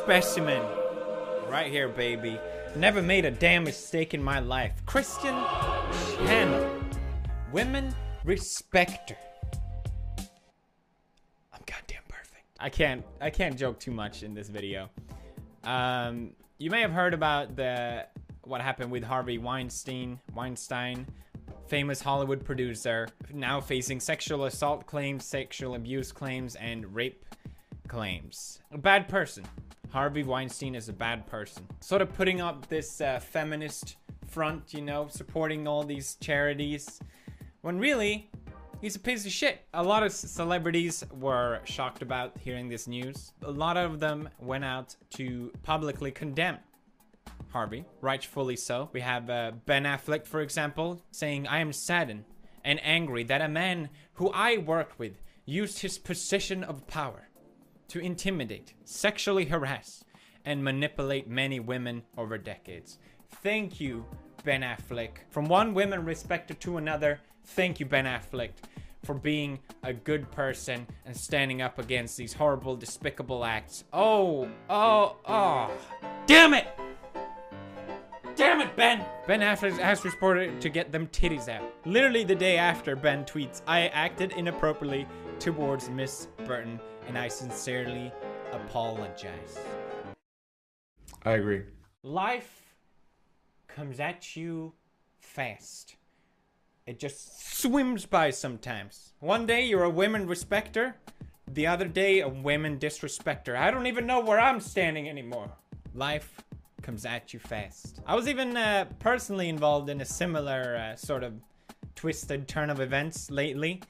specimen. Right here, baby. Never made a damn mistake in my life. Christian channel. Women respect her. I'm goddamn perfect. I can't joke too much in this video. You may have heard about what happened with Harvey Weinstein, famous Hollywood producer, now facing sexual assault claims, sexual abuse claims, and rape claims. A bad person. Harvey Weinstein is a bad person. Sort of putting up this feminist front, you know, supporting all these charities, when really, he's a piece of shit. A lot of celebrities were shocked about hearing this news. A lot of them went out to publicly condemn Harvey, rightfully so. We have Ben Affleck, for example, saying, "I am saddened and angry that a man who I worked with used his position of power to intimidate, sexually harass, and manipulate many women over decades." Thank you, Ben Affleck. From one woman respecter to another, thank you, Ben Affleck, for being a good person and standing up against these horrible, despicable acts. Oh, damn it! Damn it, Ben! Ben Affleck has reported to get them titties out. Literally the day after Ben tweets, "I acted inappropriately towards Miss Burton and I sincerely apologize." I agree. Life comes at you fast. It just swims by sometimes. One day you're a women respecter, the other day a women disrespecter. I don't even know where I'm standing anymore. Life comes at you fast. I was even personally involved in a similar sort of twisted turn of events lately.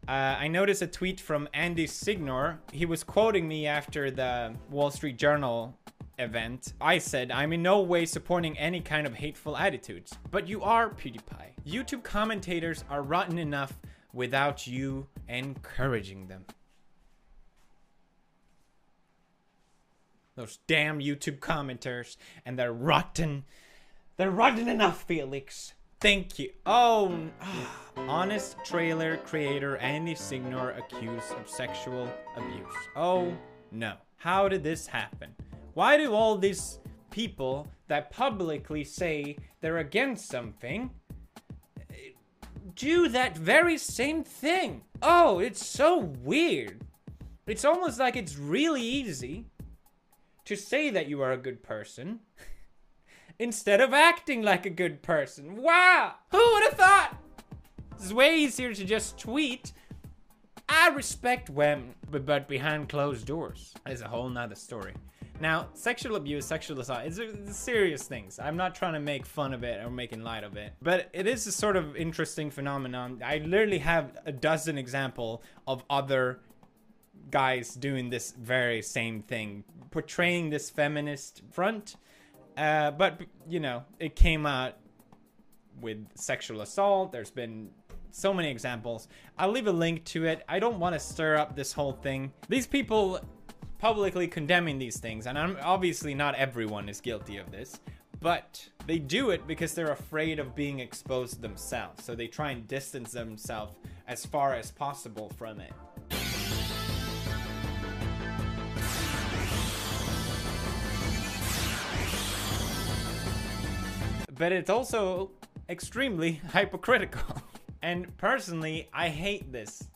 I noticed a tweet from Andy Signor. He was quoting me after the Wall Street Journal event. I said, "I'm in no way supporting any kind of hateful attitudes." But you are, PewDiePie. YouTube commentators are rotten enough without you encouraging them. Those damn YouTube commenters, and they're rotten. They're rotten enough, Felix. Thank you. Honest trailer creator Andy Signor accused of sexual abuse. Oh no. How did this happen? Why do all these people that publicly say they're against something do that very same thing? Oh, it's so weird. It's almost like it's really easy to say that you are a good person instead of acting like a good person. Wow! Who would have thought? It's way easier to just tweet, "I respect women," but behind closed doors is a whole nother story. Now, sexual abuse, sexual assault, it's serious things. I'm not trying to make fun of it or making light of it, but it is a sort of interesting phenomenon. I literally have a dozen examples of other guys doing this very same thing, portraying this feminist front, but you know, it came out with sexual assault. There's been so many examples. I'll leave a link to it. I don't want to stir up this whole thing. These people publicly condemning these things, and obviously not everyone is guilty of this, but they do it because they're afraid of being exposed themselves, so they try and distance themselves as far as possible from it. But it's also extremely hypocritical. And personally, I hate this.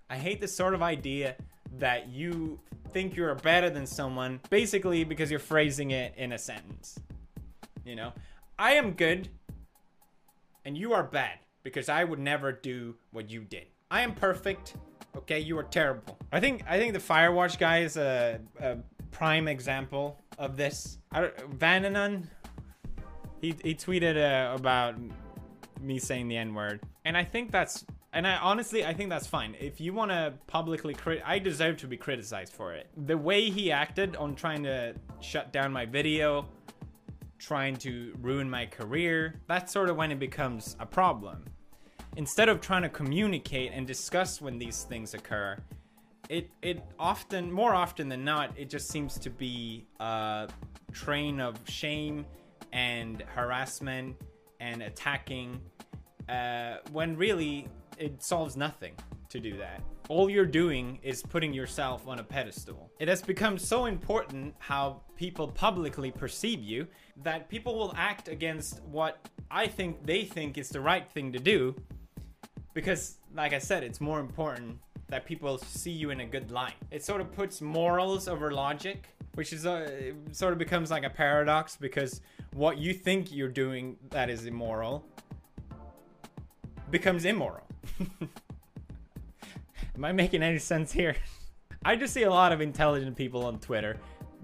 I hate this sort of idea that you think you're better than someone basically because you're phrasing it in a sentence. You know, I am good and you are bad because I would never do what you did. I am perfect. Okay, you are terrible. I think the Firewatch guy is a prime example of this. Vananon, he tweeted about me saying the N-word, and I think that's, and I honestly think that's fine. If you want to publicly I deserve to be criticized for it. The way he acted on trying to shut down my video, trying to ruin my career, that's sort of when it becomes a problem. Instead of trying to communicate and discuss when these things occur, more often than not, it just seems to be a train of shame and harassment and attacking, when really it solves nothing to do that. all you're doing is putting yourself on a pedestal. It has become so important how people publicly perceive you that people will act against what they think is the right thing to do, because, like I said, it's more important that people see you in a good light. It sort of puts morals over logic, which is it sort of becomes like a paradox, because what you think you're doing that is immoral becomes immoral. Am I making any sense here? I just see a lot of intelligent people on Twitter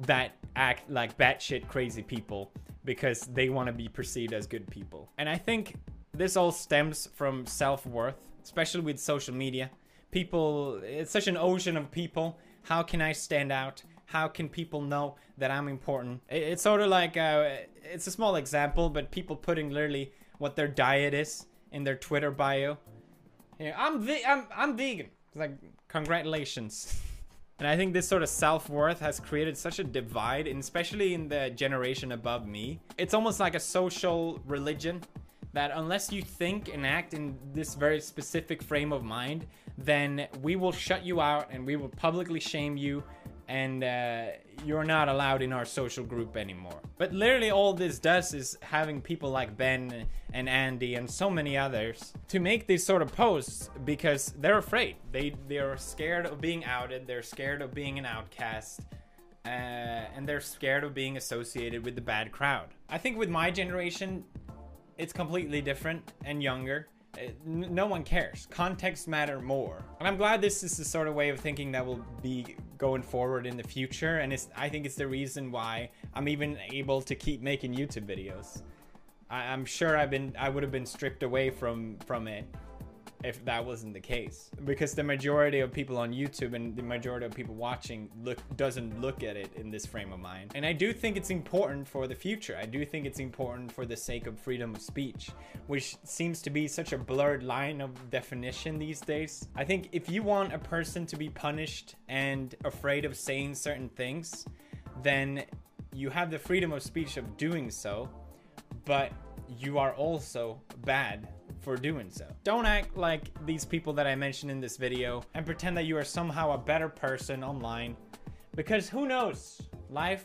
that act like batshit crazy people because they want to be perceived as good people. And I think this all stems from self-worth, especially with social media. People, it's such an ocean of people. How can I stand out? How can people know that I'm important? It's sort of like, it's a small example, but people putting literally what their diet is in their Twitter bio. You know, I'm vegan. It's like, congratulations. And I think this sort of self-worth has created such a divide, and especially in the generation above me. It's almost like a social religion that unless you think and act in this very specific frame of mind, then we will shut you out and we will publicly shame you, and you're not allowed in our social group anymore. But literally all this does is having people like Ben and Andy and so many others to make these sort of posts because they're afraid. They're scared of being outed. They're scared of being an outcast. And they're scared of being associated with the bad crowd. I think with my generation, it's completely different and younger. No one cares. Context matter more. And I'm glad this is the sort of way of thinking that will be going forward in the future. And I think it's the reason why I'm even able to keep making YouTube videos. I'm sure I would have been stripped away from it if that wasn't the case, because the majority of people on YouTube and the majority of people watching doesn't look at it in this frame of mind. And I do think it's important for the future. I do think it's important for the sake of freedom of speech, which seems to be such a blurred line of definition these days. I think if you want a person to be punished and afraid of saying certain things, then you have the freedom of speech of doing so, but you are also bad for doing so. Don't act like these people that I mentioned in this video and pretend that you are somehow a better person online, because who knows? Life